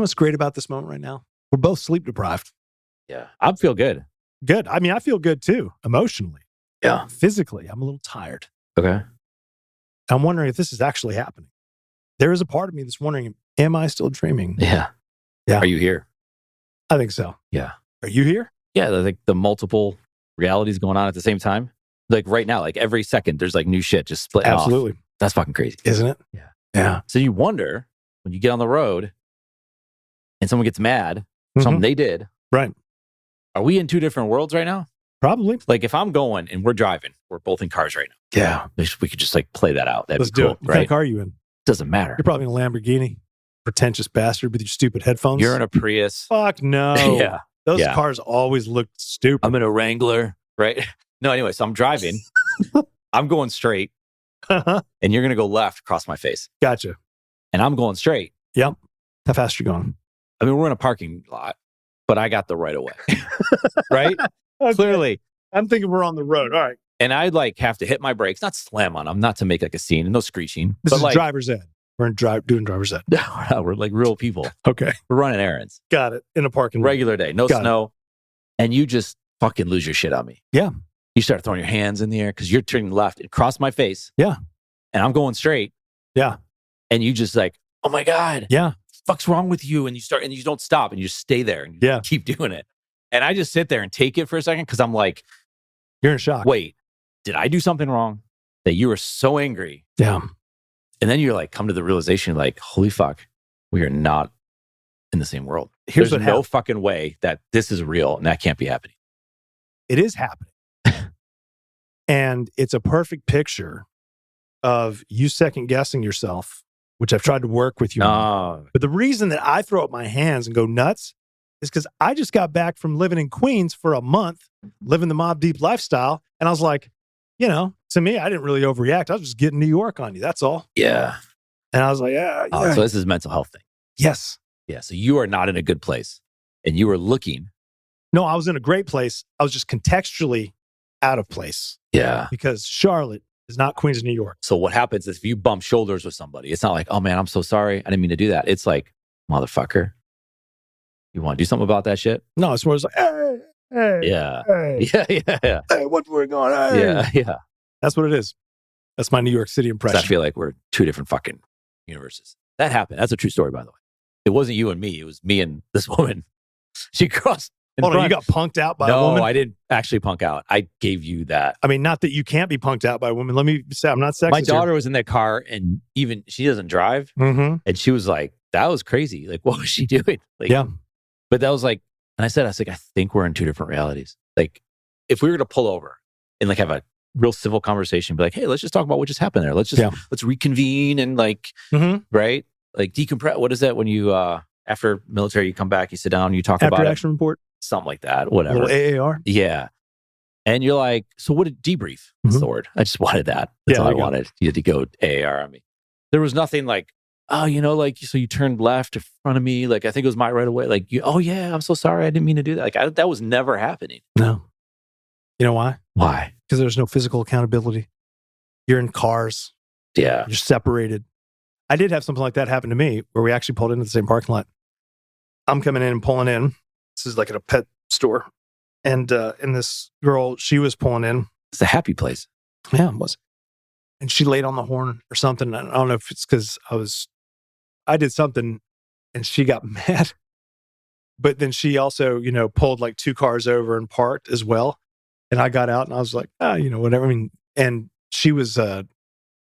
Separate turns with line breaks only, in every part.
what's great about this moment right now? We're both sleep deprived.
Yeah. I feel good.
Good. I mean, I feel good too, emotionally.
Yeah.
Physically, I'm a little tired.
Okay.
I'm wondering if this is actually happening. There is a part of me that's wondering, am I still dreaming?
Yeah.
Yeah.
Are you here?
I think so.
Yeah.
Are you here?
Yeah. There's like the multiple realities going on at the same time. Like right now, like every second, there's like new shit just splitting off.
Absolutely.
That's fucking crazy.
Isn't it?
Yeah.
Yeah.
So you wonder when you get on the road and someone gets mad, something they did.
Right.
Are we in two different worlds right now?
Probably.
Like if I'm going and we're driving, we're both in cars right now.
Yeah.
We could just like play that out. That'd
Let's
be
do
cool,
it. What kind of car are you in?
Doesn't matter.
You're probably in a Lamborghini. Pretentious bastard with your stupid headphones.
You're in a Prius.
Fuck no.
Yeah.
Those cars always look stupid.
I'm in a Wrangler, right? No, anyway, so I'm driving. I'm going straight and you're going to go left across my face.
Gotcha.
And I'm going straight.
Yep. How fast are you going?
I mean, we're in a parking lot, but I got the right of way. Right?
Okay.
Clearly.
I'm thinking we're on the road. All right.
And I'd like have to hit my brakes, not slam on them, not to make like a scene, no screeching.
This
but
is
like,
driver's ed. We're doing driver's ed.
No, we're like real people.
Okay.
We're running errands.
Got it. In a parking lot.
Regular day, no snow. And you just fucking lose your shit on me.
Yeah.
You start throwing your hands in the air because you're turning left. It crossed my face.
Yeah.
And I'm going straight.
Yeah.
And you just like, oh my God.
Yeah.
Fuck's wrong with you? And you don't stop and you just stay there and you keep doing it. And I just sit there and take it for a second because I'm like,
you're in shock.
Wait, did I do something wrong that you were so angry?
Yeah.
And then you're like, come to the realization, like, holy fuck, we are not in the same world.
Here's
There's
what
no fucking way that this is real and that can't be happening.
It is happening. And it's a perfect picture of you second guessing yourself, which I've tried to work with you on. But the reason that I throw up my hands and go nuts is because I just got back from living in Queens for a month, living the Mobb Deep lifestyle. And I was like, you know, to me, I didn't really overreact. I was just getting New York on you. That's all.
Yeah.
And I was like, yeah.
Oh, so this is a mental health thing.
Yes.
Yeah. So you are not in a good place and you were looking.
No, I was in a great place. I was just contextually out of place.
Yeah.
Because Charlotte is not Queens of New York.
So what happens is if you bump shoulders with somebody, it's not like, oh man, I'm so sorry. I didn't mean to do that. It's like, motherfucker, you want to do something about that shit?
No, it's more like, hey,
yeah.
Hey.
Yeah.
Hey, what's going on? Hey.
Yeah.
That's what it is. That's my New York City impression.
I feel like we're two different fucking universes. That happened. That's a true story, by the way. It wasn't you and me. It was me and this woman. She crossed.
Hold on, you got punked out by a woman?
No, I didn't actually punk out. I gave you that.
I mean, not that you can't be punked out by a woman. Let me say, I'm not sexist.
My daughter was in that car and even she doesn't drive.
Mm-hmm.
And she was like, that was crazy. Like, what was she doing? Like,
yeah.
But that was like, and I was like, I think we're in two different realities. Like, if we were to pull over and like have a real civil conversation, be like, hey, let's just talk about what just happened there. Let's reconvene and like, right? Like decompress. What is that when you, after military, you come back, you sit down, you talk about
after action report?
Something like that, whatever.
A little AAR?
Yeah. And you're like, so what did debrief? That's the word. I just wanted that. That's all I wanted. You had to go AAR on me. There was nothing like, oh, you know, like, so you turned left in front of me. Like, I think it was my right away. Like, oh yeah, I'm so sorry. I didn't mean to do that. Like, that was never happening.
No. You know why?
Why?
Because there's no physical accountability. You're in cars.
Yeah.
You're separated. I did have something like that happen to me where we actually pulled into the same parking lot. I'm coming in and pulling in. This is like at a pet store. And this girl, she was pulling in.
It's a happy place.
Yeah, it was. And she laid on the horn or something. I don't know if it's because I did something and she got mad. But then she also, you know, pulled like 2 cars over and parked as well. And I got out and I was like, you know, whatever. I mean, and she was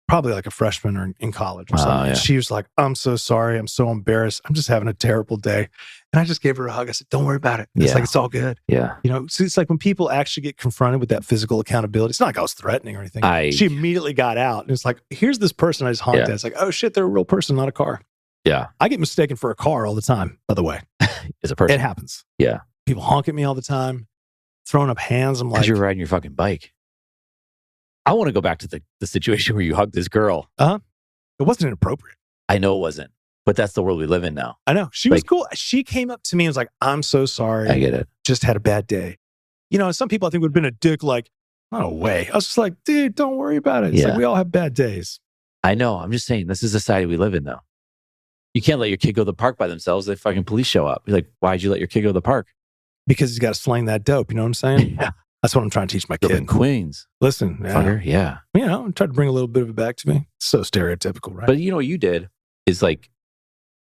probably like a freshman or in college or something.
Yeah.
She was like, I'm so sorry. I'm so embarrassed. I'm just having a terrible day. And I just gave her a hug. I said, don't worry about it. It's like, it's all good.
Yeah.
You know, so it's like when people actually get confronted with that physical accountability, it's not like I was threatening or anything. She immediately got out and it's like, here's this person I just honked at. It's like, oh shit, they're a real person, not a car.
Yeah.
I get mistaken for a car all the time, by the way.
As a person.
It happens.
Yeah.
People honk at me all the time, throwing up hands. I'm like,
because you're riding your fucking bike. I want to go back to the situation where you hugged this girl.
It wasn't inappropriate.
I know it wasn't, but that's the world we live in now.
I know. She was cool. She came up to me and was like, I'm so sorry.
I get it.
Just had a bad day. You know, some people I think would have been a dick like, no way. I was just like, dude, don't worry about it. It's like we all have bad days.
I know. I'm just saying, this is the society we live in now. You can't let your kid go to the park by themselves. The fucking police show up. You're like, why'd you let your kid go to the park?
Because he's got to slang that dope. You know what I'm saying?
Yeah.
That's what I'm trying to teach my kid.
In Queens.
Listen,
Fucker, yeah.
You know, I'm trying to bring a little bit of it back to me. It's so stereotypical, right?
But you know what you did is like,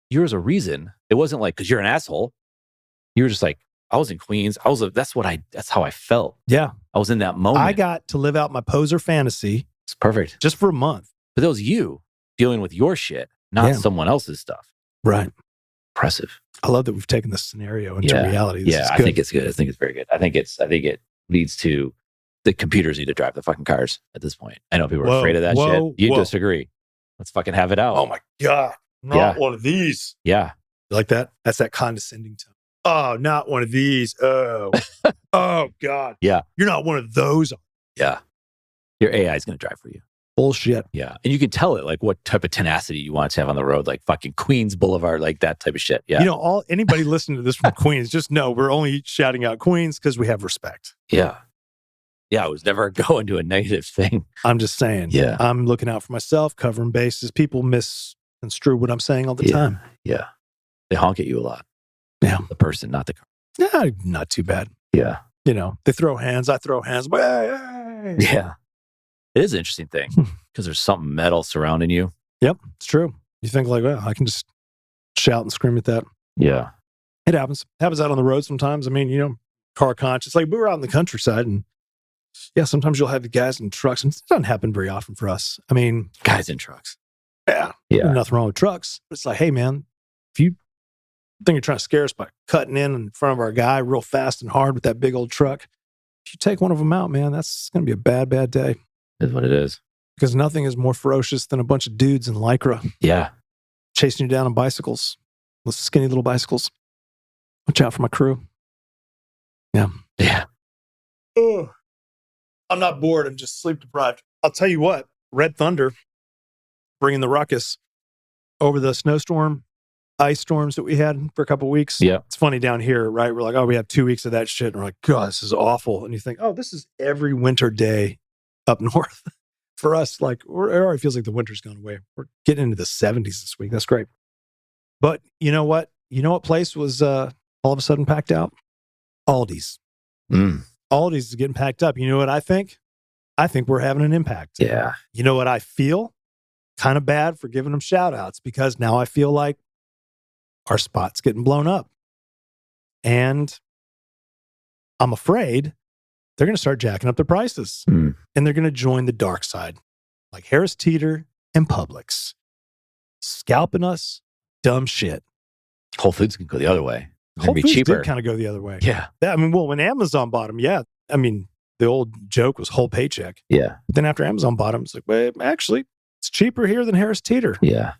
yours a reason. It wasn't like, because you're an asshole. You were just like, I was in Queens. That's how I felt.
Yeah.
I was in that moment.
I got to live out my poser fantasy.
It's perfect.
Just for a month.
But that was you dealing with your shit, not someone else's stuff.
Right.
Impressive.
I love that we've taken this scenario into reality.
I think it's good. I think it's very good. I think it leads to the computers need to drive the fucking cars at this point. I know people are afraid of that shit. You disagree. Let's fucking have it out.
Oh my God. Not one of these.
Yeah.
You like that? That's that condescending tone. Oh, not one of these. Oh. Oh God.
Yeah.
You're not one of those.
Yeah. Your AI is going to drive for you.
Bullshit.
Yeah. And you can tell it like what type of tenacity you want to have on the road, like fucking Queens Boulevard, like that type of shit. Yeah.
You know, anybody listening to this from Queens, just know we're only shouting out Queens because we have respect.
Yeah. Yeah. I was never going to a negative thing.
I'm just saying.
Yeah.
I'm looking out for myself, covering bases. People misconstrue what I'm saying all the time.
Yeah. They honk at you a lot.
Yeah.
The person, not the car.
Yeah, not too bad.
Yeah.
You know, they throw hands, I throw hands. Hey.
Yeah. It is an interesting thing because there's something metal surrounding you.
Yep, it's true. You think like, well, I can just shout and scream at that.
Yeah.
It happens. It happens out on the road sometimes. I mean, you know, car conscious. Like we were out in the countryside and yeah, sometimes you'll have the guys in trucks. And it doesn't happen very often for us. I mean,
guys in trucks.
Yeah. Nothing wrong with trucks. But it's like, hey man, if you think you're trying to scare us by cutting in front of our guy real fast and hard with that big old truck, if you take one of them out, man, that's going to be a bad, bad day.
Is what it is.
Because nothing is more ferocious than a bunch of dudes in Lycra.
Yeah.
Chasing you down on bicycles. Those skinny little bicycles. Watch out for my crew. Yeah.
Yeah.
Ugh. I'm not bored. I'm just sleep deprived. I'll tell you what, Red Thunder bringing the ruckus over the snowstorm, ice storms that we had for a couple of weeks.
Yeah.
It's funny down here, right? We're like, oh, we have 2 weeks of that shit. And we're like, God, this is awful. And you think, oh, this is every winter day up north. For us, like, it already feels like the winter's gone away. We're getting into the 70s this week. That's great. But you know what? You know what place was all of a sudden packed out? Aldi's. Aldi's is getting packed up. You know what I think? I think we're having an impact.
Yeah.
You know what I feel? Kind of bad for giving them shout outs because now I feel like our spot's getting blown up. And I'm afraid they're going to start jacking up their prices and they're going to join the dark side like Harris Teeter and Publix. Scalping us, dumb shit.
Whole Foods can go the other way.
Whole
be
Foods
cheaper.
did kind of go the other way.
Yeah.
I mean, well, when Amazon bought them, yeah. I mean, the old joke was whole paycheck.
Yeah.
But then after Amazon bought them, it's like, well, actually, it's cheaper here than Harris Teeter.
Yeah.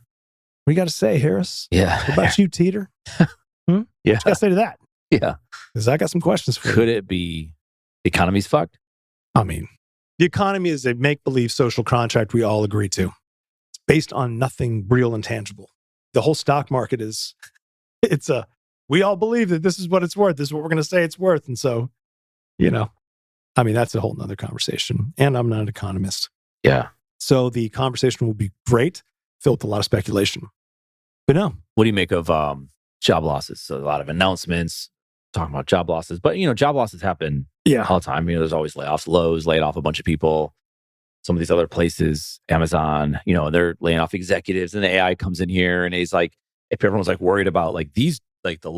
What do you got to say, Harris?
Yeah.
What about you, Teeter?
Yeah.
What you got to say to that?
Yeah.
Because I got some questions for you.
Could it be the economy's fucked?
I mean, the economy is a make-believe social contract we all agree to. It's based on nothing real and tangible. The whole stock market is, we all believe that this is what it's worth. This is what we're going to say it's worth. And so, you know, I mean, that's a whole nother conversation. And I'm not an economist.
Yeah.
So the conversation will be great, filled with a lot of speculation. But no.
What do you make of job losses? So a lot of announcements talking about job losses. But, you know, job losses happen all the time. You know, there's always layoffs. Lowe's laid off a bunch of people. Some of these other places, Amazon, you know, they're laying off executives and the AI comes in here and he's like, if everyone's like worried about like these, like the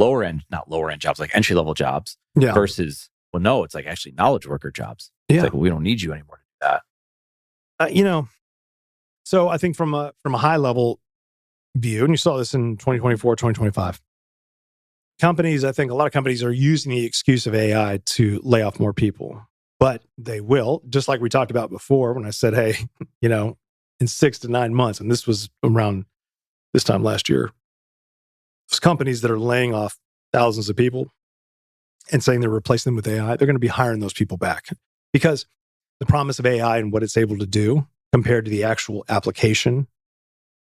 not lower end jobs, like entry level jobs versus, well, no, it's like actually knowledge worker jobs. It's like, well, we don't need you anymore to do
that. You know, so I think from a high level view, and you saw this in 2024, 2025, companies, I think a lot of companies are using the excuse of AI to lay off more people. But they will, just like we talked about before when I said, hey, you know, in 6 to 9 months, and this was around this time last year, those companies that are laying off thousands of people and saying they're replacing them with AI, they're going to be hiring those people back. Because the promise of AI and what it's able to do compared to the actual application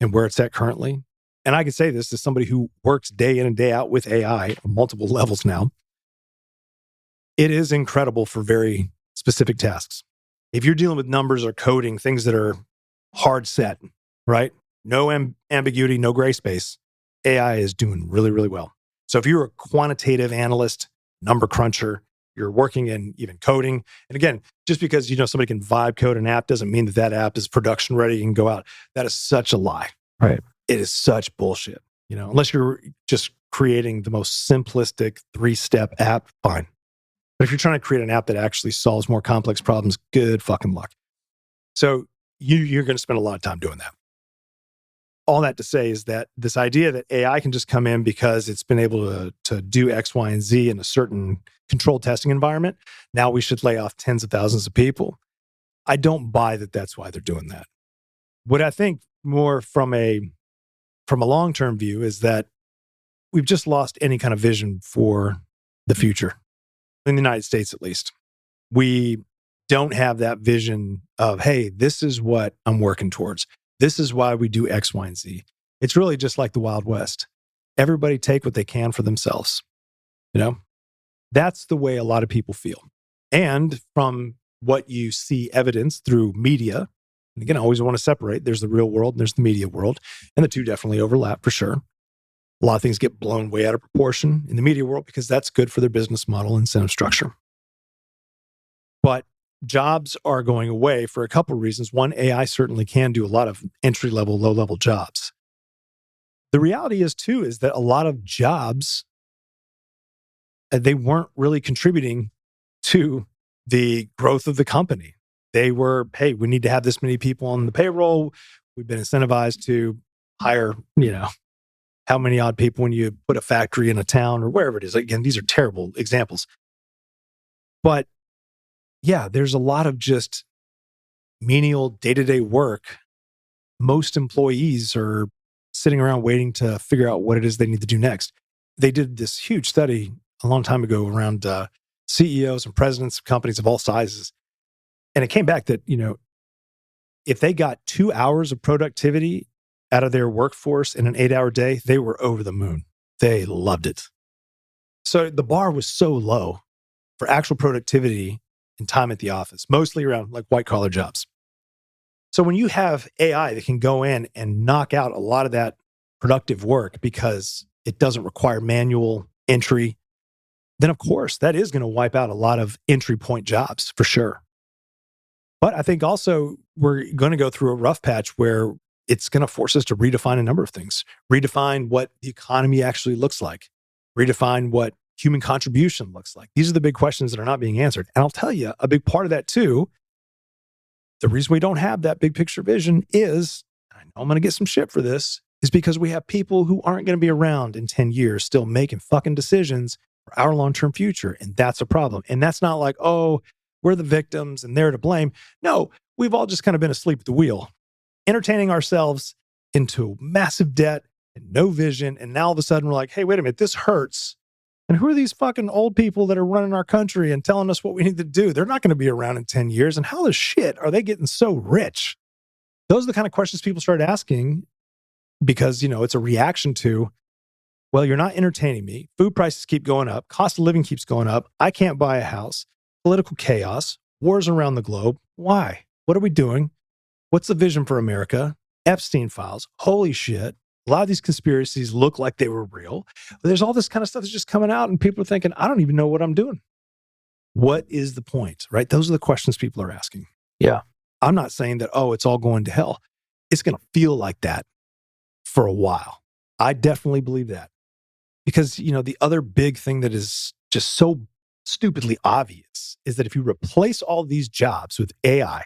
and where it's at currently. And I can say this as somebody who works day in and day out with AI on multiple levels now. It is incredible for very specific tasks. If you're dealing with numbers or coding, things that are hard set, right? No ambiguity, no gray space. AI is doing really, really well. So if you're a quantitative analyst, number cruncher, you're working in even coding. And again, just because somebody can vibe code an app doesn't mean that app is production ready and can go out. That is such a lie.
Right.
It is such bullshit. Unless you're just creating the most simplistic 3-step app, fine. But if you're trying to create an app that actually solves more complex problems, good fucking luck. So you're going to spend a lot of time doing that. All that to say is that this idea that AI can just come in because it's been able to do X, Y, and Z in a certain controlled testing environment, now we should lay off tens of thousands of people. I don't buy that that's why they're doing that. What I think more from a long-term view is that we've just lost any kind of vision for the future, in the United States at least. We don't have that vision of, hey, this is what I'm working towards. This is why we do X, Y, and Z. It's really just like the Wild West. Everybody take what they can for themselves. That's the way a lot of people feel. And from what you see evidence through media, and again, I always want to separate. There's the real world and there's the media world. And the two definitely overlap for sure. A lot of things get blown way out of proportion in the media world because that's good for their business model and incentive structure. But jobs are going away for a couple of reasons. One, AI certainly can do a lot of entry-level, low-level jobs. The reality is, too, is that a lot of jobs, they weren't really contributing to the growth of the company. They were, hey, we need to have this many people on the payroll. We've been incentivized to hire, how many odd people when you put a factory in a town or wherever it is. Again, these are terrible examples. But yeah, there's a lot of just menial day-to-day work. Most employees are sitting around waiting to figure out what it is they need to do next. They did this huge study a long time ago around CEOs and presidents of companies of all sizes. And it came back that, if they got 2 hours of productivity out of their workforce in an 8-hour day, they were over the moon. They loved it. So the bar was so low for actual productivity and time at the office, mostly around like white collar jobs. So when you have AI that can go in and knock out a lot of that productive work because it doesn't require manual entry, then of course that is going to wipe out a lot of entry point jobs for sure. But I think also we're going to go through a rough patch where it's going to force us to redefine a number of things, redefine what the economy actually looks like, redefine what human contribution looks like. These are the big questions that are not being answered. And I'll tell you, a big part of that too, the reason we don't have that big picture vision is, I know I'm going to get some shit for this, is because we have people who aren't going to be around in 10 years still making fucking decisions for our long-term future. And that's a problem. And that's not like, oh, we're the victims and they're to blame. No, we've all just kind of been asleep at the wheel, entertaining ourselves into massive debt and no vision. And now all of a sudden we're like, hey, wait a minute, this hurts. And who are these fucking old people that are running our country and telling us what we need to do? They're not going to be around in 10 years. And how the shit are they getting so rich? Those are the kind of questions people start asking because, it's a reaction to, well, you're not entertaining me. Food prices keep going up. Cost of living keeps going up. I can't buy a house. Political chaos. Wars around the globe. Why? What are we doing? What's the vision for America? Epstein files. Holy shit. A lot of these conspiracies look like they were real. But there's all this kind of stuff that's just coming out and people are thinking, I don't even know what I'm doing. What is the point, right? Those are the questions people are asking.
Yeah.
I'm not saying that, oh, it's all going to hell. It's going to feel like that for a while. I definitely believe that. Because, the other big thing that is just so stupidly obvious is that if you replace all these jobs with AI,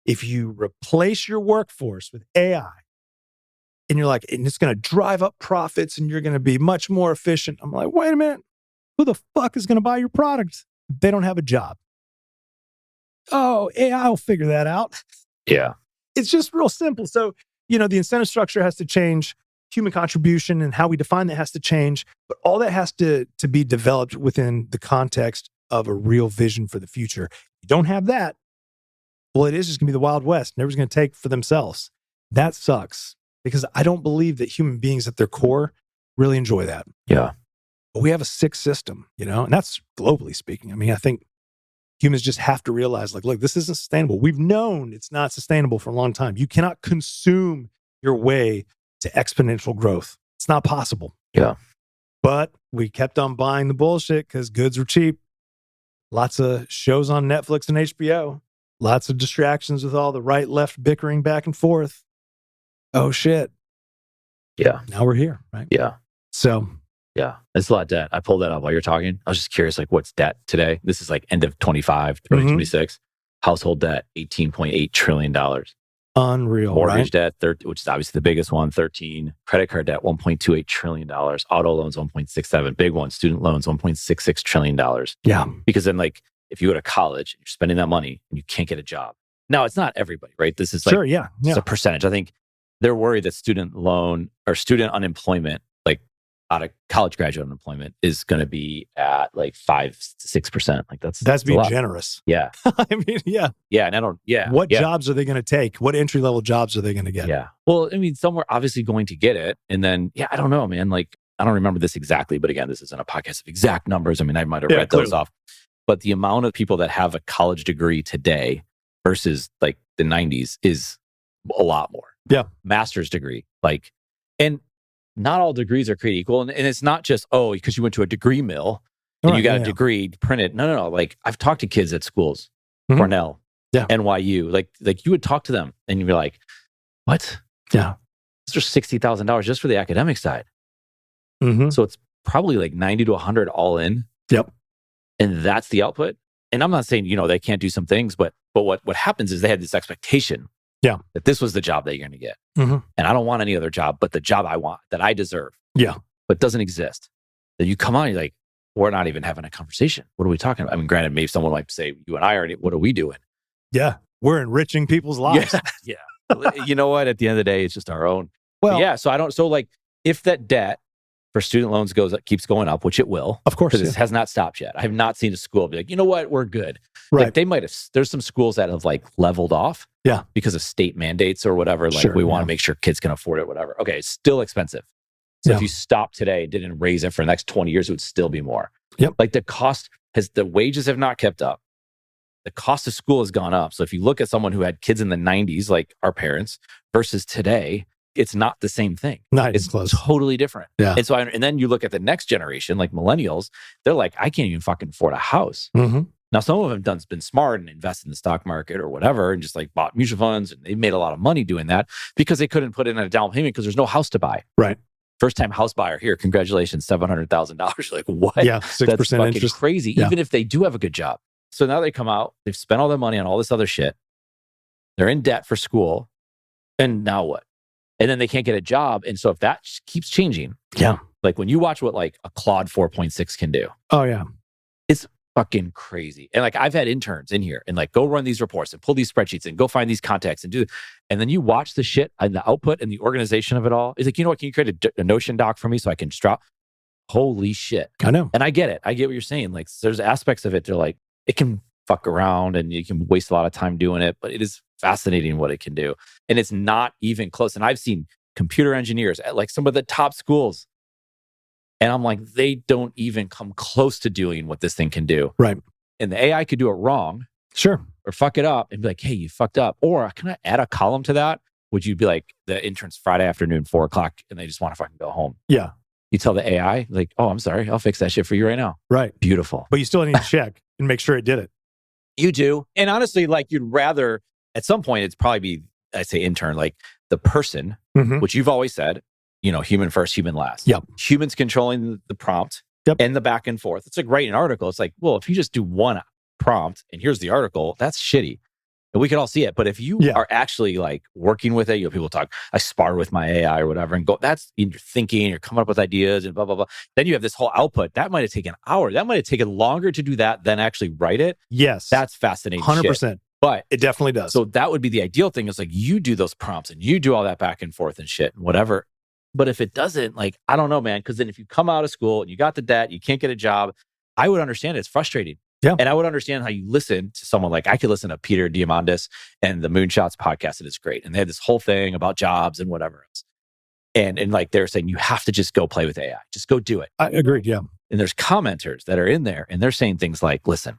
if you replace your workforce with AI, and you're like, and it's going to drive up profits and you're going to be much more efficient. I'm like, wait a minute. Who the fuck is going to buy your product if they don't have a job? Oh, AI will figure that out.
Yeah.
It's just real simple. So, the incentive structure has to change. Human contribution and how we define that has to change. But all that has to be developed within the context of a real vision for the future. You don't have that. Well, it is just going to be the Wild West. And everyone's going to take for themselves. That sucks. Because I don't believe that human beings at their core really enjoy that.
Yeah.
But we have a sick system, and that's globally speaking. I mean, I think humans just have to realize, like, look, this isn't sustainable. We've known it's not sustainable for a long time. You cannot consume your way to exponential growth. It's not possible.
Yeah.
But we kept on buying the bullshit because goods were cheap. Lots of shows on Netflix and HBO. Lots of distractions with all the right, left bickering back and forth. Oh, shit.
Yeah.
Now we're here, right?
Yeah.
So.
Yeah. It's a lot of debt. I pulled that up while you're talking. I was just curious, like, what's debt today? This is like end of 25, 2026. Household debt, $18.8 trillion.
Unreal,
Mortgage
right?
debt, which is obviously the biggest one, 13. Credit card debt, $1.28 trillion. Auto loans, 1.67. Big one, student loans, $1.66 trillion.
Yeah.
Because then, like, if you go to college, you're spending that money and you can't get a job. Now, it's not everybody, right? This is like,
sure, yeah.
It's a percentage. I think they're worried that student loan or student unemployment, like out of college graduate unemployment, is going to be at like 5 to 6%. Like that's
being generous.
Yeah.
I mean, yeah.
Yeah. And I don't, yeah.
What jobs are they going to take? What entry level jobs are they going to get?
Yeah. Well, I mean, some are obviously going to get it. And then, yeah, I don't know, man. Like, I don't remember this exactly, but again, this isn't a podcast of exact numbers. I mean, I might have read those off. But the amount of people that have a college degree today versus like the 90s is a lot more.
Yeah.
Master's degree. Like, and not all degrees are created equal. And it's not just, because you went to a degree mill and you got a degree printed. No. Like, I've talked to kids at schools, Cornell, NYU. Like you would talk to them and you'd be like, what?
Yeah.
Those are $60,000 just for the academic side. So it's probably like 90 to 100 all in.
Yep.
And that's the output. And I'm not saying, they can't do some things, but what happens is they had this expectation that this was the job that you're going to get. And I don't want any other job, but the job I want, that I deserve.
Yeah.
But doesn't exist. Then you come on, you're like, we're not even having a conversation. What are we talking about? I mean, granted, maybe someone might say, you and I are, what are we doing?
Yeah. We're enriching people's lives.
Yeah. You know what? At the end of the day, it's just our own.
Well,
yeah. So like, if that debt for student loans keeps going up, which it will,
of course,
because it has not stopped yet. I have not seen a school be like, you know what, we're good.
Right.
Like they might have. There's some schools that have like leveled off, because of state mandates or whatever. Like we want to make sure kids can afford it, whatever. Okay, it's still expensive. So if you stop today and didn't raise it for the next 20 years, it would still be more.
Yep.
Like the wages have not kept up. The cost of school has gone up. So if you look at someone who had kids in the 90s, like our parents, versus today, it's not the same thing.
It's
close. Totally different.
Yeah.
And so, and then you look at the next generation, like millennials, they're like, I can't even fucking afford a house. Now, some of them have been smart and invested in the stock market or whatever, and just like bought mutual funds, and they made a lot of money doing that because they couldn't put in a down payment because there's no house to buy.
Right.
First time house buyer here, congratulations, $700,000. Like what?
Yeah, 6%
That's fucking
interest.
Crazy.
Yeah.
Even if they do have a good job. So now they come out, they've spent all their money on all this other shit. They're in debt for school, and now what? And then they can't get a job. And so if that keeps changing, like when you watch what like a Claude 4.6 can do.
Oh yeah.
It's fucking crazy. And like I've had interns in here and like go run these reports and pull these spreadsheets and go find these contacts and do. And then you watch the shit and the output and the organization of it all. It's like, you know what? Can you create a Notion doc for me so I can drop? Holy shit.
I know.
And I get it. I get what you're saying. Like there's aspects of it. They're like, it can fuck around and you can waste a lot of time doing it, but it is fascinating what it can do. And it's not even close. And I've seen computer engineers at like some of the top schools. And I'm like, they don't even come close to doing what this thing can do.
Right.
And the AI could do it wrong.
Sure.
Or fuck it up and be like, hey, you fucked up. Or can I add a column to that? Would you be like, the intern's Friday afternoon, 4:00, and they just want to fucking go home?
Yeah.
You tell the AI, like, oh, I'm sorry, I'll fix that shit for you right now.
Right.
Beautiful.
But you still need to check and make sure it did it.
You do. And honestly, like you'd rather, at some point, it's probably be, I say intern, like the person, which you've always said, human first, human last.
Yep.
Humans controlling the prompt and the back and forth. It's like writing an article. It's like, well, if you just do one prompt and here's the article, that's shitty. And we can all see it. But if you are actually like working with it, people talk, I spar with my AI or whatever and go, that's in your thinking, you're coming up with ideas and blah, blah, blah. Then you have this whole output. That might have taken an hour. That might have taken longer to do that than actually write it.
Yes.
That's fascinating.
100%.
Shit. But
it definitely does.
So that would be the ideal thing is like you do those prompts and you do all that back and forth and shit and whatever. But if it doesn't, like, I don't know, man, because then if you come out of school and you got the debt, you can't get a job, I would understand it's frustrating.
Yeah.
And I would understand how you listen to someone like, I could listen to Peter Diamandis and the Moonshots podcast, and it's great. And they had this whole thing about jobs and whatever else. And like they're saying, you have to just go play with AI. Just go do it.
I agreed, yeah.
And there's commenters that are in there and they're saying things like, listen,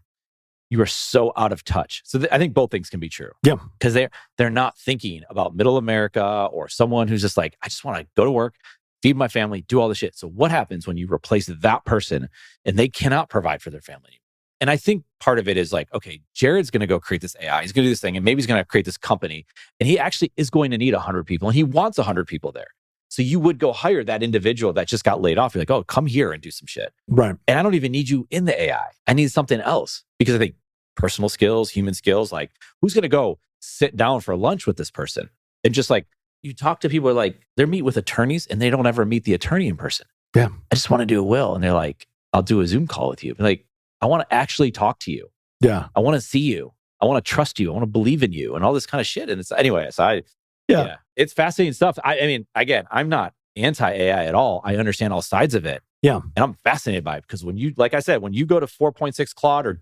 you are so out of touch. So I think both things can be true.
Yeah.
Because they're not thinking about middle America or someone who's just like, I just want to go to work, feed my family, do all the shit. So what happens when you replace that person and they cannot provide for their family anymore? And I think part of it is like, okay, Jared's going to go create this AI. He's going to do this thing and maybe he's going to create this company. And he actually is going to need 100 people and he wants 100 people there. So you would go hire that individual that just got laid off. You're like, oh, come here and do some shit.
Right.
And I don't even need you in the AI. I need something else because I think personal skills, human skills, like who's going to go sit down for lunch with this person? And just like you talk to people like they meet with attorneys and they don't ever meet the attorney in person.
Yeah.
I just want to do a will. And they're like, I'll do a Zoom call with you. Like, I want to actually talk to you.
Yeah.
I want to see you. I want to trust you. I want to believe in you and all this kind of shit. And it's anyway, so yeah, it's fascinating stuff. I mean, again, I'm not anti-AI at all. I understand all sides of it.
Yeah.
And I'm fascinated by it because when you, like I said, when you go to 4.6 Claude or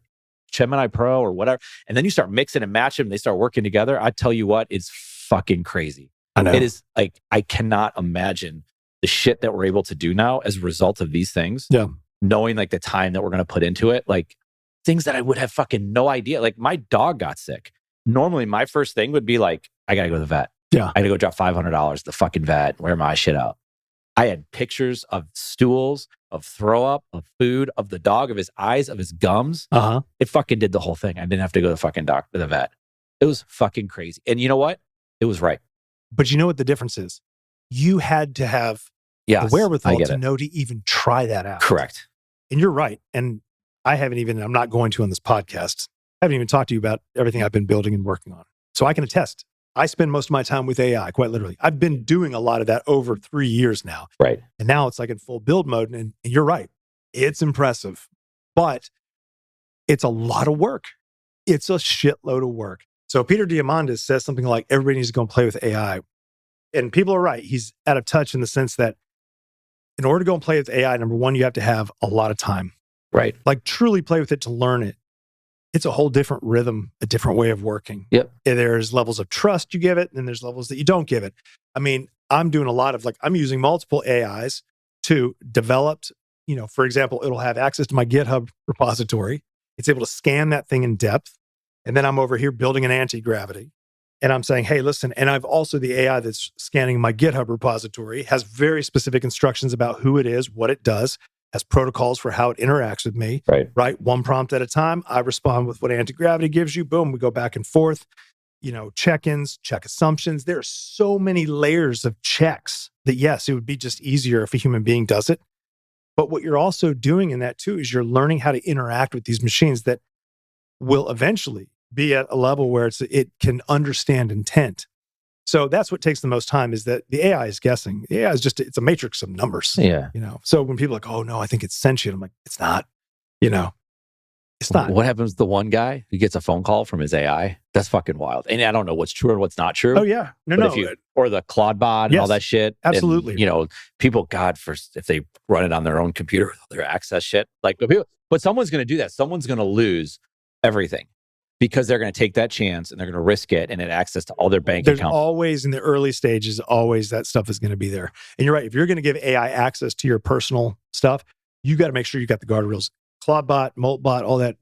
Gemini Pro or whatever, and then you start mixing and matching and they start working together, I tell you what, it's fucking crazy.
I know.
It is like, I cannot imagine the shit that we're able to do now as a result of these things.
Yeah. Knowing
like the time that we're going to put into it, like things that I would have fucking no idea. Like my dog got sick. Normally my first thing would be like, I got to go to the vet.
Yeah.
I got to go drop $500 at the fucking vet, wear my shit out. I had pictures of stools, of throw up, of food, of the dog, of his eyes, of his gums. It fucking did the whole thing. I didn't have to go to the fucking doctor, the vet. It was fucking crazy. And you know what? It was right.
But you know what the difference is? You had to have the wherewithal to know to even try that out.
Correct.
And you're right. And I'm not going to on this podcast. I haven't even talked to you about everything I've been building and working on. So I can attest. I spend most of my time with AI, quite literally. I've been doing a lot of that over 3 years now.
Right.
And now it's like in full build mode. And you're right. It's impressive, but it's a lot of work. It's a shitload of work. So Peter Diamandis says something like, everybody needs to go and play with AI. And people are right. He's out of touch in the sense that in order to go and play with AI, number one, you have to have a lot of time.
Right.
Like truly play with it to learn it. It's a whole different rhythm, a different way of working.
Yep.
And there's levels of trust you give it, and then there's levels that you don't give it. I mean, I'm doing a lot of I'm using multiple AIs to develop, for example, it'll have access to my GitHub repository. It's able to scan that thing in depth. And then I'm over here building an anti-gravity. And I'm saying, hey, listen, and I've also the AI that's scanning my GitHub repository has very specific instructions about who it is, what it does, has protocols for how it interacts with me, right? One prompt at a time. I respond with what anti-gravity gives you. Boom, we go back and forth, check-ins, check assumptions. There are so many layers of checks that yes, it would be just easier if a human being does it. But what you're also doing in that too, is you're learning how to interact with these machines that will eventually be at a level where it can understand intent. So that's what takes the most time is that the AI is guessing. The AI is it's a matrix of numbers.
Yeah.
So when people are like, oh no, I think it's sentient. I'm like, it's not, it's not.
What happens to the one guy who gets a phone call from his AI? That's fucking wild. And I don't know what's true and what's not true.
Oh yeah. No.
Or the Claude bot and all that shit.
Absolutely.
And, people, if they run it on their own computer with their access shit, but someone's going to do that. Someone's going to lose everything. Because they're going to take that chance and they're going to risk it and get access to all their bank accounts. There's
always, in the early stages, always that stuff is going to be there. And you're right. If you're going to give AI access to your personal stuff, you got to make sure you got the guardrails. Claudebot, Moltbot, all that,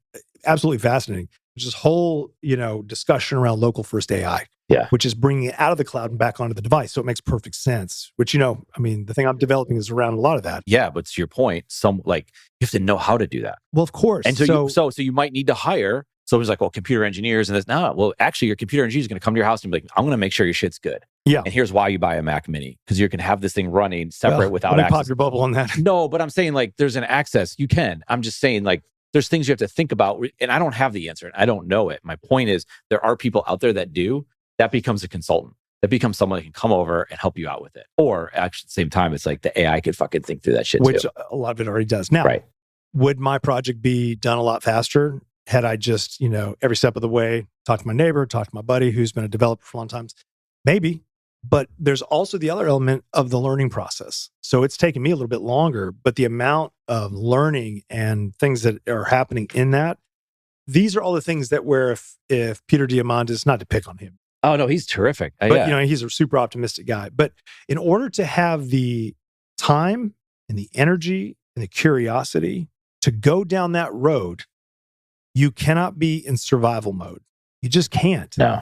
absolutely fascinating. There's this whole, discussion around local first AI, which is bringing it out of the cloud and back onto the device. So it makes perfect sense, which, the thing I'm developing is around a lot of that.
Yeah, but to your point, you have to know how to do that.
Well, of course.
And so you might need to hire. So it was like, well, computer engineers and this. No, well, actually, your computer engineer is going to come to your house and be like, I'm going to make sure your shit's good.
Yeah.
And here's why you buy a Mac Mini, because you can have this thing running separate without access.
Pop your bubble on that.
No, but I'm saying there's an access. You can. I'm just saying there's things you have to think about. And I don't have the answer. And I don't know it. My point is there are people out there that do. That becomes a consultant. That becomes someone that can come over and help you out with it. Or actually at the same time, it's like the AI could fucking think through that shit
Which
too.
A lot of it already does. Now, would my project be done a lot faster had I just, every step of the way, talk to my neighbor, talk to my buddy who's been a developer for a long time? Maybe. But there's also the other element of the learning process. So it's taken me a little bit longer, but the amount of learning and things that are happening in that, these are all the things that if Peter Diamandis, not to pick on him.
Oh, no, he's terrific.
But, he's a super optimistic guy. But in order to have the time and the energy and the curiosity to go down that road, you cannot be in survival mode. You just can't.
No.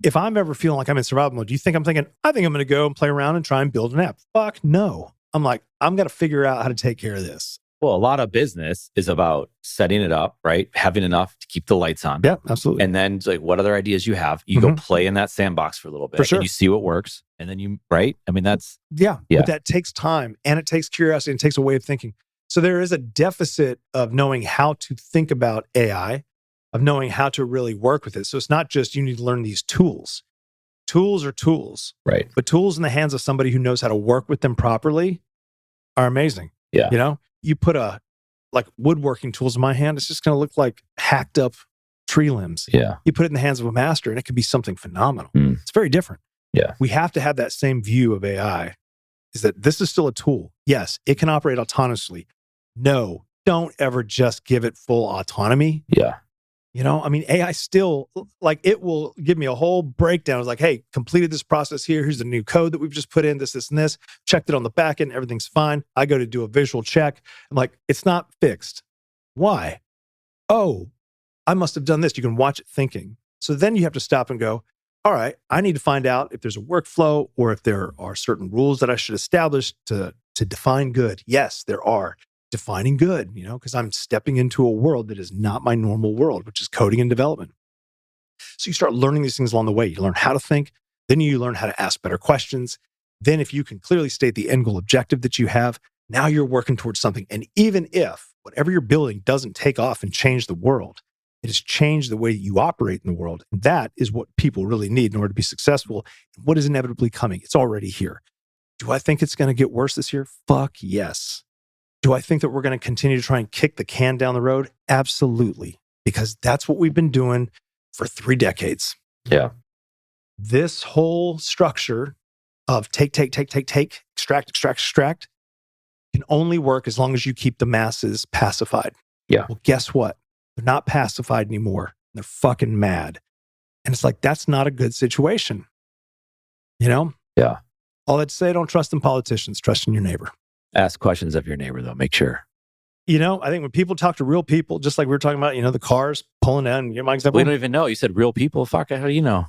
If I'm ever feeling like I'm in survival mode, do you think I'm thinking, I think I'm going to go and play around and try and build an app? Fuck no. I'm like, I'm going to figure out how to take care of this.
Well, a lot of business is about setting it up, right? Having enough to keep the lights on.
Yeah, absolutely.
And then it's like, what other ideas you have? You go play in that sandbox for a little bit.
For sure.
And you see what works. And then you, right? I mean, that's...
Yeah, but that takes time and it takes curiosity and it takes a way of thinking. So there is a deficit of knowing how to think about AI, of knowing how to really work with it. So it's not just you need to learn these tools. Tools are tools.
Right.
But tools in the hands of somebody who knows how to work with them properly are amazing.
Yeah.
You know, you put like woodworking tools in my hand, it's just going to look like hacked up tree limbs.
Yeah.
You put it in the hands of a master and it could be something phenomenal. It's very different.
Yeah.
We have to have that same view of AI, is that this is still a tool. Yes, it can operate autonomously. No, don't ever just give it full autonomy.
Yeah.
You know, I mean, AI still, like, it will give me a whole breakdown. It's like, hey, completed this process here. Here's the new code that we've just put in, this, and this. Checked it on the back end. Everything's fine. I go to do a visual check. I'm like, it's not fixed. Why? Oh, I must have done this. You can watch it thinking. So then you have to stop and go, all right, I need to find out if there's a workflow or if there are certain rules that I should establish to define good. Yes, there are. Defining good, you know, because I'm stepping into a world that is not my normal world, which is coding and development. So you start learning these things along the way. You learn how to think, then you learn how to ask better questions. Then if you can clearly state the end goal objective that you have, now you're working towards something. And even if whatever you're building doesn't take off and change the world, it has changed the way you operate in the world. And that is what people really need in order to be successful. What is inevitably coming? It's already here. Do I think it's going to get worse this year? Fuck yes. Do I think that we're going to continue to try and kick the can down the road? Absolutely. Because that's what we've been doing for 3 decades.
Yeah.
This whole structure of take, extract can only work as long as you keep the masses pacified.
Yeah.
Well, guess what? They're not pacified anymore. They're fucking mad. And it's like, that's not a good situation. You know?
Yeah.
All I'd say, don't trust in politicians, trust in your neighbor.
Ask questions of your neighbor, though. Make sure.
You know, I think when people talk to real people, just like we were talking about, you know, the cars pulling down, your mind's
we don't even know. You said real people. Fuck, how do you know?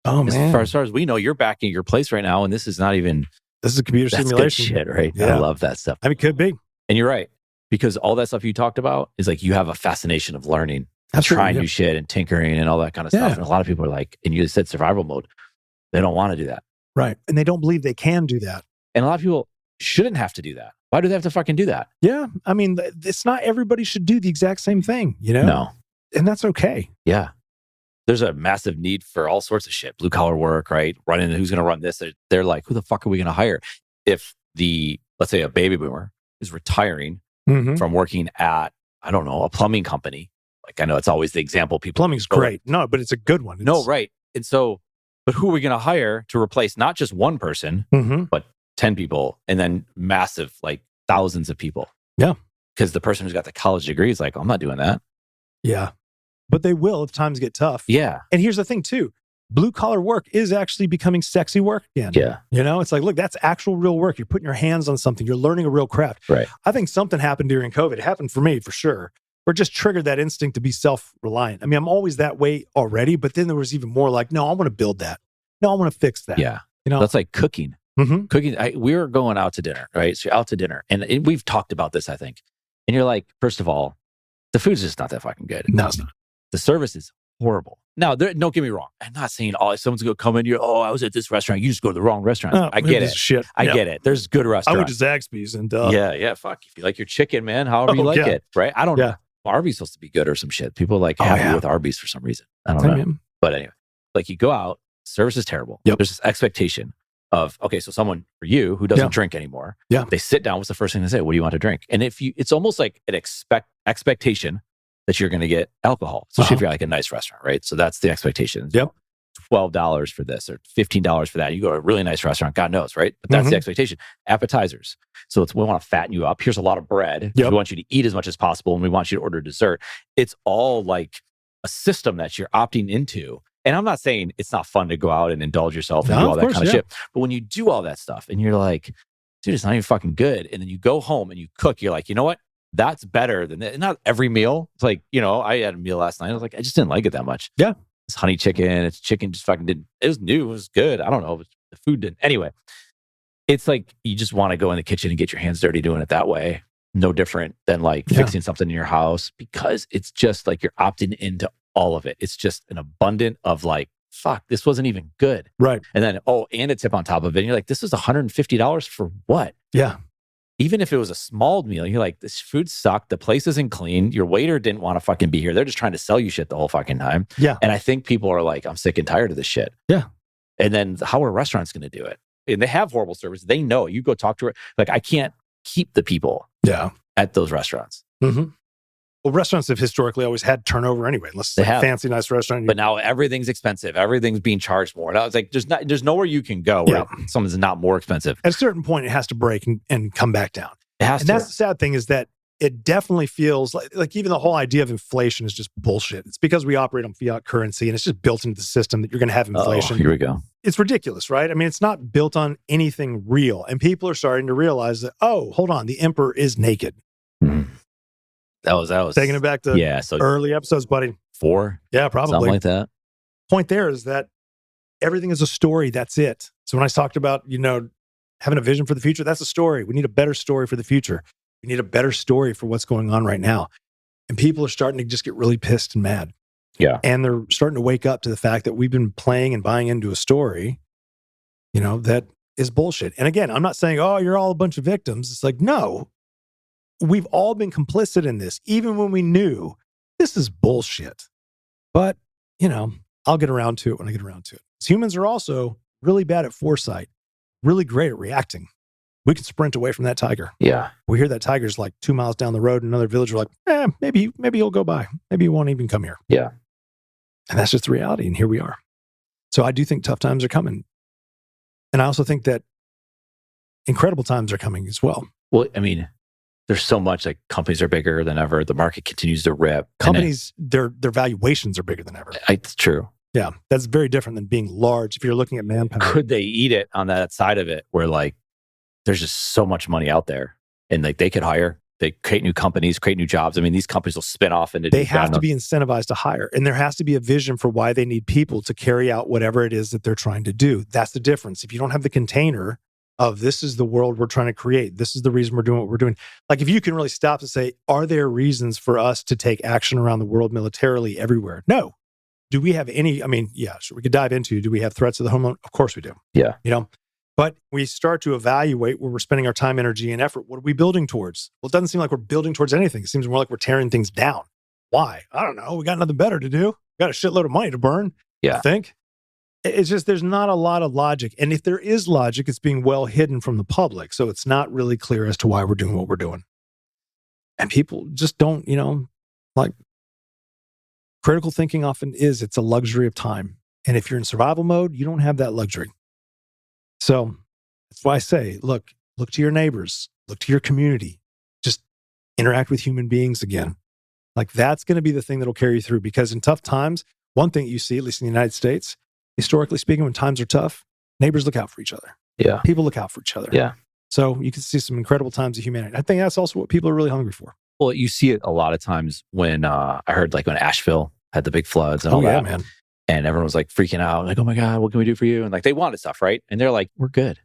Oh, man.
As far as we know, you're back in your place right now, and this is not even...
This is a computer simulation.
Good shit, right?
Yeah.
I love that stuff.
I mean, it could be.
And you're right. Because all that stuff you talked about is like, you have a fascination of learning, and trying new shit and tinkering and all that kind of stuff. And a lot of people are like, and you said survival mode, they don't want to do that.
Right. And they don't believe they can do that.
And a lot of people shouldn't have to do that. Why do they have to fucking do that?
Yeah. I mean, it's not everybody should do the exact same thing, you know?
No.
And that's okay.
Yeah. There's a massive need for all sorts of shit. Blue collar work, right? Running, who's going to run this? They're like, who the fuck are we going to hire? If let's say a baby boomer is retiring from working at, I don't know, a plumbing company. Like, I know it's always the example people...
Plumbing's great. No, but it's a good one.
No, right. And so, but who are we going to hire to replace not just one person, but 10 people, and then massive, like thousands of people?
Yeah.
Because the person who's got the college degree is like, I'm not doing that.
Yeah. But they will if times get tough.
Yeah.
And here's the thing too. Blue collar work is actually becoming sexy work again.
Yeah.
You know, it's like, look, that's actual real work. You're putting your hands on something. You're learning a real craft.
Right.
I think something happened during COVID. It happened for me for sure. Or just triggered that instinct to be self-reliant. I mean, I'm always that way already, but then there was even more like, no, I want to build that. No, I want to fix that.
Yeah.
You know,
that's like cooking. Cooking. We were going out to dinner, right? So you're out to dinner, and we've talked about this, I think. And you're like, first of all, the food's just not that fucking good.
No, it's not.
The service is horrible. Now, don't get me wrong. I'm not saying, someone's going to come in here, I was at this restaurant. You just go to the wrong restaurant. I get it.
Shit.
I get it. There's good restaurants.
I went to Zaxby's and...
Yeah. Fuck. If you like your chicken, man, however you like it, right? I don't know. Arby's supposed to be good or some shit. People are like happy with Arby's for some reason. I don't know. But anyway, like you go out, service is terrible.
Yep.
There's this expectation of, okay, so someone for you who doesn't drink anymore, they sit down, what's the first thing they say? What do you want to drink? And it's almost like an expectation that you're going to get alcohol, especially if you're like a nice restaurant, right? So that's the expectation.
Yep.
$12 for this or $15 for that. You go to a really nice restaurant, God knows, right? But that's the expectation. Appetizers. So we want to fatten you up. Here's a lot of bread. We want you to eat as much as possible, and we want you to order dessert. It's all like a system that you're opting into. And I'm not saying it's not fun to go out and indulge yourself and do all that kind of shit. But when you do all that stuff and you're like, dude, it's not even fucking good. And then you go home and you cook, you're like, you know what? That's better than that. Not every meal. It's like, you know, I had a meal last night. I was like, I just didn't like it that much.
Yeah.
It's honey chicken. It's chicken just fucking didn't. It was new. It was good. I don't know. The food didn't. Anyway, It's like you just want to go in the kitchen and get your hands dirty doing it that way. No different than like fixing something in your house, because it's just like you're opting into all of it. It's just an abundant of like, fuck, this wasn't even good.
Right.
And then, and a tip on top of it. And you're like, this is $150 for what?
Yeah.
Even if it was a small meal, you're like, this food sucked. The place isn't clean. Your waiter didn't want to fucking be here. They're just trying to sell you shit the whole fucking time.
Yeah.
And I think people are like, I'm sick and tired of this shit.
Yeah.
And then how are restaurants going to do it? And they have horrible service. They know. You go talk to her. Like, I can't keep the people at those restaurants.
Mm-hmm. Well, restaurants have historically always had turnover anyway, unless it's a fancy, nice restaurant.
But now everything's expensive. Everything's being charged more. And I was like, there's nowhere you can go where something's not more expensive.
At a certain point, it has to break and come back down.
It has to.
That's the sad thing, is that it definitely feels like even the whole idea of inflation is just bullshit. It's because we operate on fiat currency, and it's just built into the system that you're going to have inflation.
Here we go.
It's ridiculous, right? I mean, it's not built on anything real. And people are starting to realize that, hold on, the emperor is naked.
Mm-hmm. That was
taking it back to early episodes, buddy.
4?
Yeah, probably.
Something like that.
Point there is that everything is a story. That's it. So when I talked about, having a vision for the future, that's a story. We need a better story for the future. We need a better story for what's going on right now. And people are starting to just get really pissed and mad.
Yeah.
And they're starting to wake up to the fact that we've been playing and buying into a story, that is bullshit. And again, I'm not saying, you're all a bunch of victims. It's like, no, we've all been complicit in this, even when we knew this is bullshit. But, I'll get around to it when I get around to it. Humans are also really bad at foresight, really great at reacting. We can sprint away from that tiger.
Yeah.
We hear that tiger's like 2 miles down the road in another village. We're like, maybe he'll go by. Maybe he won't even come here.
Yeah.
And that's just the reality. And here we are. So I do think tough times are coming. And I also think that incredible times are coming as well.
Well, I mean, there's so much, like, companies are bigger than ever. The market continues to rip.
Companies, their valuations are bigger than ever.
It's true.
Yeah. That's very different than being large. If you're looking at manpower.
Could they eat it on that side of it where, like, there's just so much money out there, and like they could hire, they create new companies, create new jobs. I mean, these companies will spin off into.
They have to be incentivized to hire, and there has to be a vision for why they need people to carry out whatever it is that they're trying to do. That's the difference. If you don't have the container of this is the world we're trying to create, this is the reason we're doing what we're doing. Like, if you can really stop and say, are there reasons for us to take action around the world militarily everywhere? No. Do we have any? I mean, yeah, sure. We could dive into. Do we have threats to the homeland? Of course we do.
Yeah.
But we start to evaluate where we're spending our time, energy, and effort. What are we building towards? Well, it doesn't seem like we're building towards anything. It seems more like we're tearing things down. Why? I don't know. We got nothing better to do. We got a shitload of money to burn.
Yeah.
I think. It's just there's not a lot of logic. And if there is logic, it's being well hidden from the public. So it's not really clear as to why we're doing what we're doing. And people just don't, like, critical thinking often is, it's a luxury of time. And if you're in survival mode, you don't have that luxury. So that's why I say, look to your neighbors, look to your community, just interact with human beings again. Like, that's going to be the thing that'll carry you through, because in tough times, one thing you see, at least in the United States, historically speaking, when times are tough, neighbors look out for each other.
Yeah.
People look out for each other.
Yeah.
So you can see some incredible times of humanity. I think that's also what people are really hungry for.
Well, you see it a lot of times when I heard, like, when Asheville had the big floods and all that.
Man.
And everyone was like freaking out, like, oh my God, what can we do for you? And like, they wanted stuff, right? And they're like, we're good.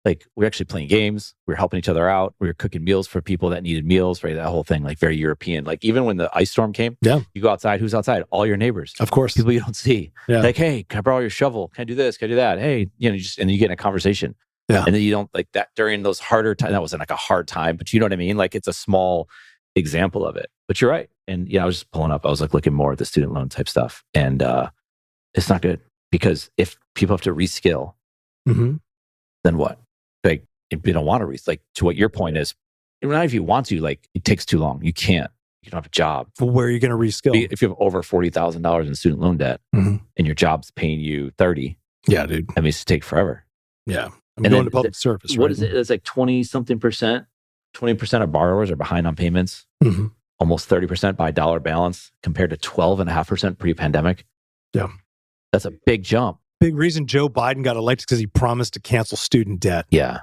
Like, we're actually playing games. We're helping each other out. We were cooking meals for people that needed meals, right? That whole thing, like, very European. Like, even when the ice storm came, you go outside, who's outside? All your neighbors.
Of course.
People you don't see.
Yeah.
Like, hey, can I borrow your shovel? Can I do this? Can I do that? Hey, and then you get in a conversation.
Yeah.
And then you don't, like, that during those harder times, that wasn't like a hard time, but you know what I mean? Like, it's a small example of it. But you're right. And I was just pulling up, I was like looking more at the student loan type stuff. And it's not good. Because if people have to reskill, then what? Like, if you don't want to like, to what your point is, not if you want to, like, it takes too long. You can't. You don't have a job.
Well, where are you going to reskill?
If you have over $40,000 in student loan debt and your job's paying you 30,
yeah, dude.
I mean, it's take forever.
Yeah, I'm going to public service.
What is it? It's like 20% of borrowers are behind on payments. Almost 30% by dollar balance, compared to 12.5% pre-pandemic.
Yeah.
That's a big jump.
Big reason Joe Biden got elected, because he promised to cancel student debt.
Yeah.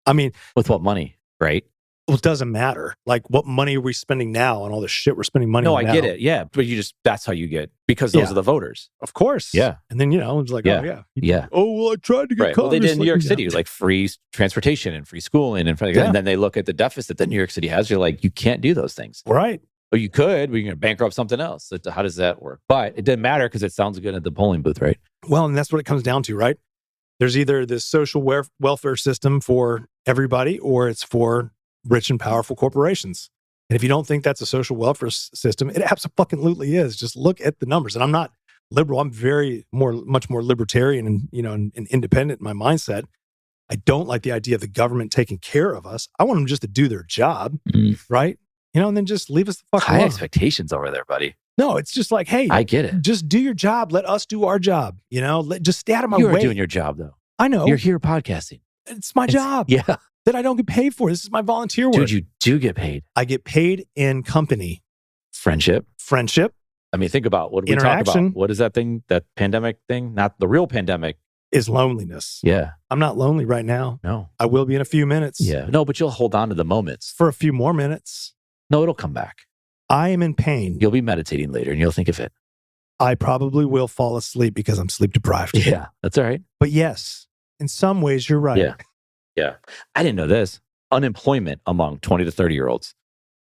I mean,
with what money, right?
Well, it doesn't matter. Like, what money are we spending now on all the shit we're spending money on
No, I
now?
get it. Yeah. But that's how you get, because those are the voters.
Of course.
Yeah.
And then, it's like,
Yeah.
Oh, well, I tried to get
Right. Well, they did in New York City, like free transportation and free schooling. And then they look at the deficit that New York City has. You're like, you can't do those things.
Right.
Or you could, but you're going to bankrupt something else. So how does that work? But it didn't matter because it sounds good at the polling booth, right?
Well, and that's what it comes down to, right? There's either this social welfare system for everybody, or it's for rich and powerful corporations. And if you don't think that's a social welfare system, it absolutely is. Just look at the numbers. And I'm not liberal. I'm much more libertarian and independent in my mindset. I don't like the idea of the government taking care of us. I want them just to do their job, right? And then just leave us the fuck alone.
High expectations over there, buddy.
No, it's just like, hey,
I get it.
Just do your job. Let us do our job. Just stay out of my way.
You are doing your job, though.
I know.
You're here podcasting.
It's my job.
Yeah.
That I don't get paid for. This is my volunteer work.
Dude, you do get paid.
I get paid in company.
Friendship. I mean, think about what we talk about. What is that thing? That pandemic thing? Not the real pandemic.
Is loneliness.
Yeah.
I'm not lonely right now.
No.
I will be in a few minutes.
Yeah. No, but you'll hold on to the moments.
For a few more minutes.
No, it'll come back.
I am in pain.
You'll be meditating later and you'll think of it.
I probably will fall asleep because I'm sleep deprived.
Yeah, that's all right.
But yes, in some ways, you're right.
Yeah. I didn't know this. Unemployment among 20 to 30-year-olds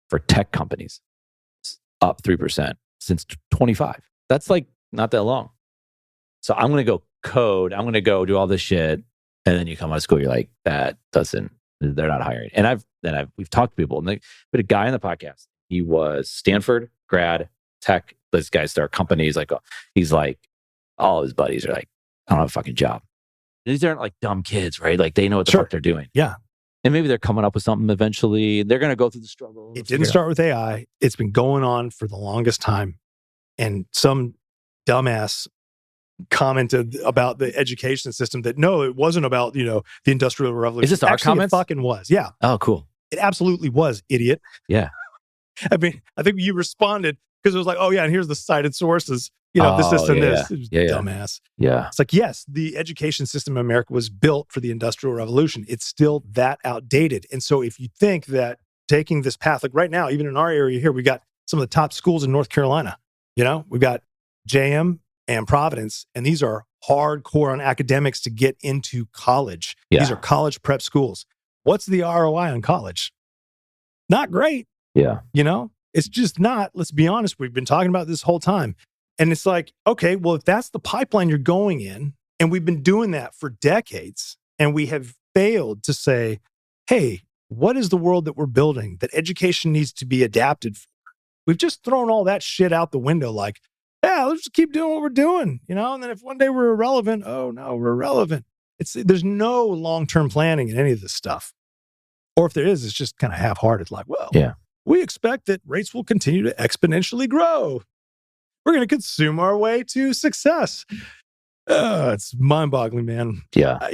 for tech companies is up 3% since 25. That's like not that long. So I'm going to go code. I'm going to go do all this shit. And then you come out of school, you're like, they're not hiring. And we've talked to people, and but a guy on the podcast, he was Stanford grad tech. This guy start companies. He's like, all his buddies are like, I don't have a fucking job. These aren't like dumb kids, right? Like they know what the fuck they're doing.
Yeah.
And maybe they're coming up with something eventually. They're going to go through the struggle.
It didn't start with AI. It's been going on for the longest time. And some dumbass commented about the education system that no, it wasn't about, the Industrial Revolution.
Is this our comments?
It fucking was. Yeah.
Oh, cool.
It absolutely was, idiot.
Yeah.
I mean, I think you responded because it was like, oh yeah, and here's the cited sources. This, and this. It was dumbass.
Yeah.
It's like, yes, the education system in America was built for the Industrial Revolution. It's still that outdated. And so if you think that taking this path, like right now, even in our area here, we got some of the top schools in North Carolina. We've got JM and Providence, and these are hardcore on academics to get into college.
Yeah.
These are college prep schools. What's the ROI on college? Not great.
Yeah.
It's just not. Let's be honest. We've been talking about this whole time. And it's like, okay, well, if that's the pipeline you're going in, and we've been doing that for decades, and we have failed to say, hey, what is the world that we're building that education needs to be adapted for? We've just thrown all that shit out the window like, yeah, let's just keep doing what we're doing, and then if one day we're irrelevant, oh no, we're irrelevant. There's no long-term planning in any of this stuff. Or if there is, it's just kind of half-hearted, like, well, we expect that rates will continue to exponentially grow. We're going to consume our way to success. It's mind-boggling, man.
Yeah.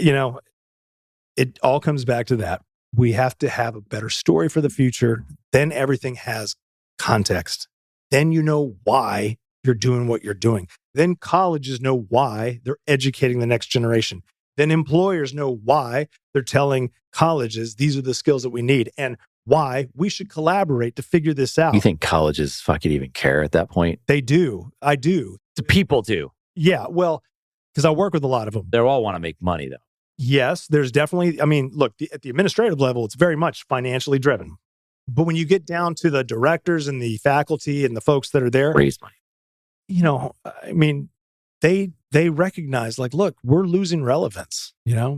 It all comes back to that. We have to have a better story for the future. Then everything has context. Then you know why you're doing what you're doing. Then colleges know why they're educating the next generation. Then employers know why they're telling colleges, these are the skills that we need, and why we should collaborate to figure this out.
You think colleges fucking even care at that point?
They do. I do.
The people do.
Yeah. Well, because I work with a lot of them.
They all want to make money, though.
Yes, there's definitely, look, at the administrative level, it's very much financially driven. But when you get down to the directors and the faculty and the folks that are there,
raise money.
They recognize, like, look, we're losing relevance.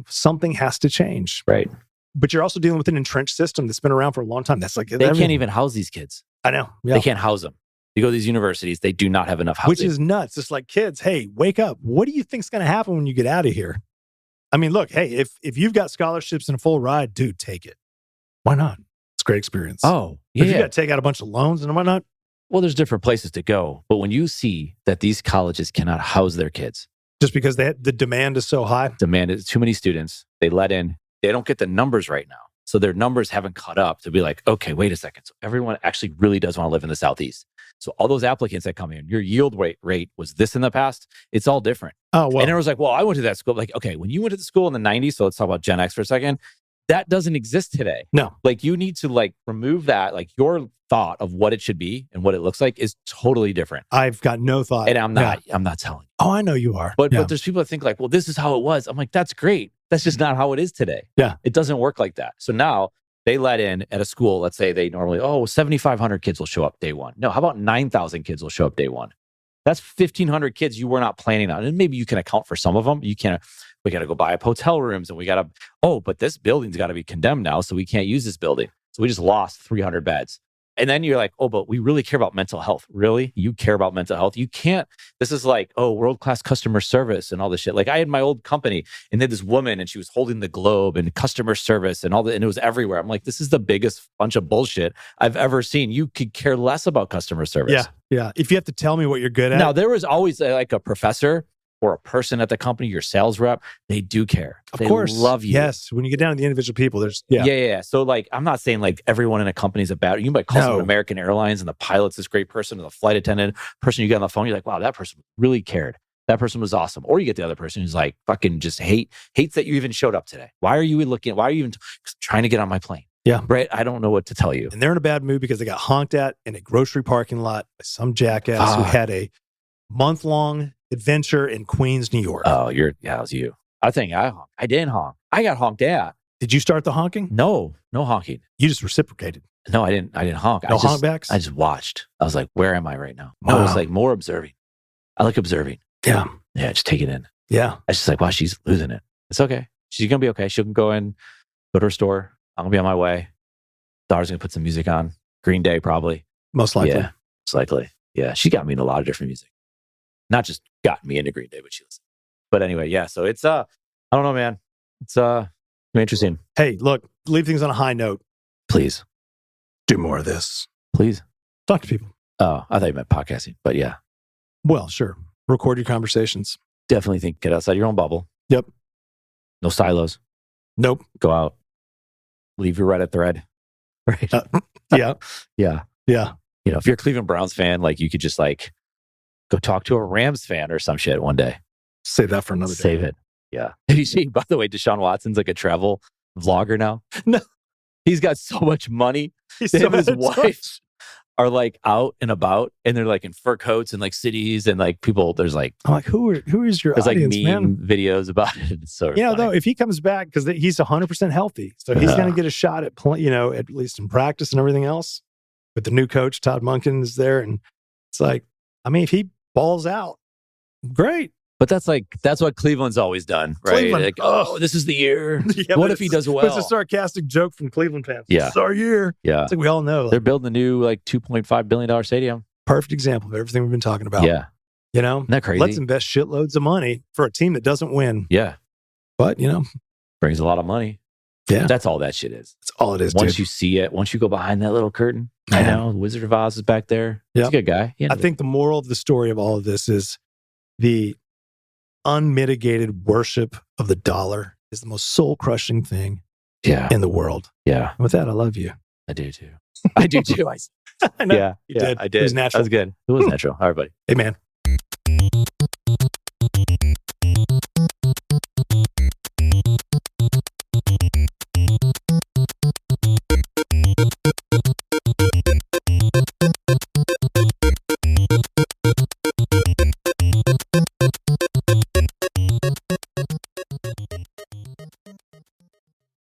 Something has to change.
Right.
But you're also dealing with an entrenched system that's been around for a long time. That's like
they can't even house these kids.
I know. Yeah.
They can't house them. You go to these universities, they do not have enough housing.
Which is nuts. It's like, kids, hey, wake up. What do you think's going to happen when you get out of here? Look, hey, if you've got scholarships and a full ride, dude, take it. Why not? It's a great experience.
Oh,
yeah. If you got to take out a bunch of loans, and why not?
Well, there's different places to go. But when you see that these colleges cannot house their kids.
Just because the demand is so high?
Demand is too many students. They don't get the numbers right now. So their numbers haven't caught up to be like, okay, wait a second. So everyone actually really does want to live in the Southeast. So all those applicants that come in, your yield rate was this in the past. It's all different.
Oh, well.
And everyone's like, well, I went to that school. Like, okay, when you went to the school in the 90s, so let's talk about Gen X for a second. that doesn't exist today.
No.
Like you need to like remove that. Like your thought of what it should be and what it looks like is totally different.
I've got no thought.
And I'm not telling you.
Oh, I know you are.
But there's people that think like, well, this is how it was. I'm like, that's great. That's just not how it is today.
Yeah.
It doesn't work like that. So now they let in at a school, let's say they normally, 7,500 kids will show up day one. No, how about 9,000 kids will show up day one? That's 1,500 kids you were not planning on. And maybe you can account for some of them. You can't, we got to go buy up hotel rooms and we got to, but this building's got to be condemned now. So we can't use this building. So we just lost 300 beds. And then you're like, but we really care about mental health. Really? You care about mental health? You can't, this is like, world-class customer service and all this shit. Like I had my old company and they had this woman and she was holding the globe and customer service and and it was everywhere. I'm like, this is the biggest bunch of bullshit I've ever seen. You could care less about customer service.
Yeah. Yeah. If you have to tell me what you're good at.
Now, there was always like a professor or a person at the company, your sales rep, they do care.
Of course.
They love you.
Yes. When you get down to the individual people, there's,
Yeah. So like, I'm not saying like everyone in a company is a bad, you might call someone American Airlines and the pilot's this great person or the flight attendant person you get on the phone, you're like, wow, that person really cared. That person was awesome. Or you get the other person who's like, fucking just hates that you even showed up today. Why are you even trying to get on my plane?
Yeah.
Right. I don't know what to tell you.
And they're in a bad mood because they got honked at in a grocery parking lot by some jackass who had a month-long adventure in Queens, New York.
Oh, it was you. I think I honked. I didn't honk. I got honked at.
Did you start the honking?
No honking.
You just reciprocated.
No, I didn't honk.
No honkbacks?
I just watched. I was like, where am I right now? Wow. I was like more observing. I like observing.
Yeah.
Yeah, just take it in.
Yeah.
I was just like, wow, she's losing it. It's okay. She's going to be okay. She can go to her store. I'm going to be on my way. Daughter's going to put some music on. Green Day, probably.
Most likely.
Yeah, most likely. Yeah, she got me into a lot of different music. Not just got me into Green Day, but she listened. But anyway, yeah. So it's I don't know, man. It's interesting.
Hey, look, leave things on a high note.
Please
do more of this.
Please
talk to people.
Oh, I thought you meant podcasting, but yeah.
Well, sure. Record your conversations.
Definitely think get outside your own bubble.
Yep.
No silos.
Nope.
Go out. Leave your Reddit thread. Right.
Yeah.
Yeah.
Yeah.
You know, if you're a Cleveland Browns fan, like you could just like go talk to a Rams fan or some shit one day.
Save that for another day.
Save it. Yeah. Have you seen, by the way, Deshaun Watson's like a travel vlogger now?
No.
He's got so much money. Him and his wife are like out and about and they're like in fur coats and like cities and like people, there's like...
I'm like, who is your
audience,
like
meme
man?
Videos about it. It's so funny.
Though, if he comes back, because he's 100% healthy, so he's going to get a shot at, at least in practice and everything else. But the new coach, Todd Monken, is there. And it's like, I mean, if he balls out, great.
But that's what Cleveland's always done, right? Like, this is the year. Yeah, what if he does well?
It's a sarcastic joke from Cleveland fans.
Yeah.
It's our year.
Yeah.
It's like we all know.
They're building a new like $2.5 billion stadium.
Perfect example of everything we've been talking about.
Yeah.
Isn't
that crazy?
Let's invest shitloads of money for a team that doesn't win.
Yeah.
But,
brings a lot of money.
Yeah.
That's all that shit is.
That's all it is,
Once you see it, once you go behind that little curtain, I know, the Wizard of Oz is back there. He's a good guy.
I think the moral of the story of all of this is the unmitigated worship of the dollar is the most soul-crushing thing in the world.
Yeah.
And with that, I love you.
I do too. I do too.
I know.
Yeah.
You did.
I did.
It was natural.
That was good. It was natural. All right, buddy.
Hey, man.